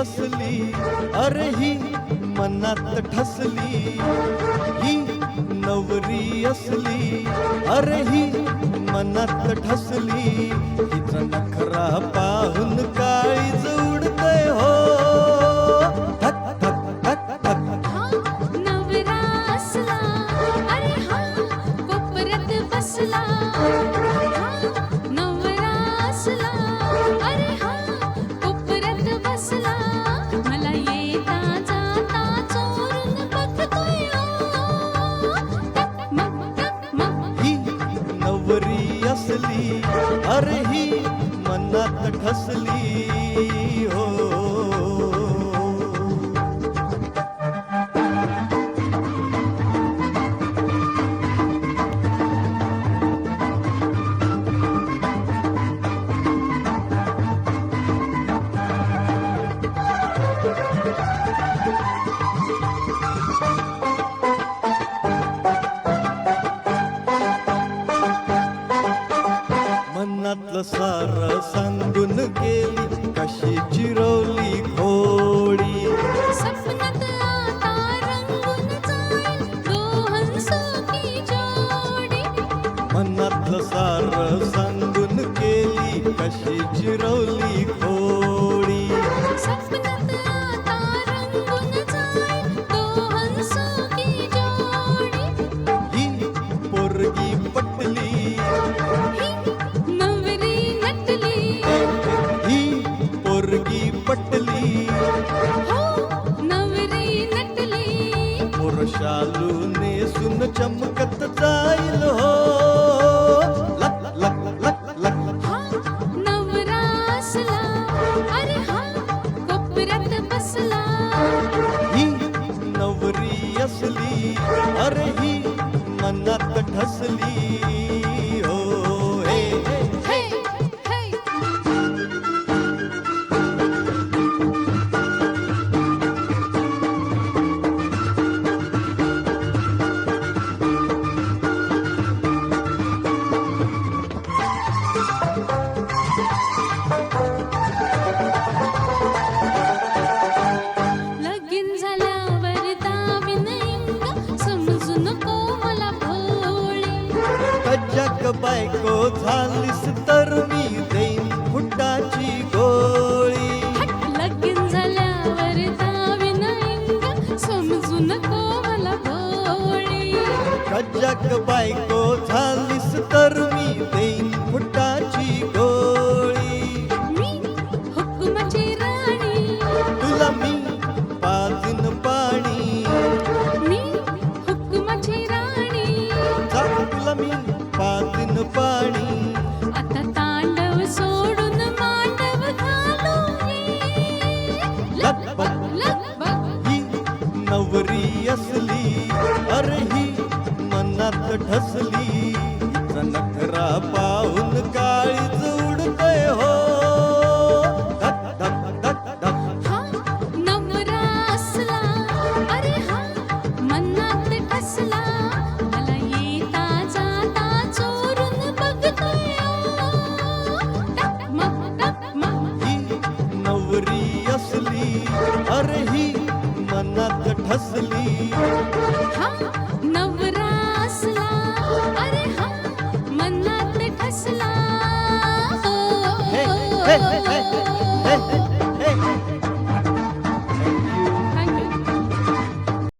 असली, अरे ही मनात ठसली. ही नवरी असली, अरे ही मनात ठसली. हिचा नखरा पाहून काळीज उडतंय हो. धक धक धक धक. हा नवरा असला, अरे हा कोपऱ्यात बसला. हा नवरा असला, अरे हा कोपऱ्यात बसला. मला येता जाता चोरून बघतोय हो. टकमक टकमक. ही नवरी असली, अरे ही मनात ठसली हो. मनातलं सार सांगून गेली, कशी जिरवली घोडी. सपनात आता रंगून जाईल दोहंसोकी जोडी. मनातलं सार सांगून गेली, कशी जिरवली घोडी. सपनात आता रंगून जाईल दोहंसोकी जोडी. ही पोरगी पटली, ही नवरी नटली. ही पोरगी पटली. हो नवरी नटली. मोरशालू नेसून चमकत जाईल हो. लक लक लक लक. हा नवरा असला, अरे हा कोपऱ्यात बसला. ही नवरी असली, अरे ही मनात ठसली हो. हे हे. हे हे. लगीन झाल्यावर दावीन इंग, समजू नको मला भोळी. कज्जाक बायको झालीस तर मी देईन फुटाची गोळी. लगीन झाल्यावर दावीन इंग, समजू नको मला भोळी. कज्जाक बायको झालीस तर मी देईन फुटाची गोळी. मी हुकुमाची राणी. तुला मी पाजीन पाणी. मी हुकुमाची राणी. जा तुला मी पाजीन पाणी. आता तांडव सोडून मांडव घालू ये. लगबग लगबग. ही नवरी असली, अरे ही मनात ठसली. हिचा नखरा पाहून काळीज उडतंय हो. धक धक धक धक. हा नवरा असला, अरे हा मनात ठसला. मला येता जाता चोरून बघतोय हो. टकमक टकमक. ही नवरी असली, अरे ही मनात ठसली. हा नवरा असला, अरे हा मनात ठसला. हे हे हे.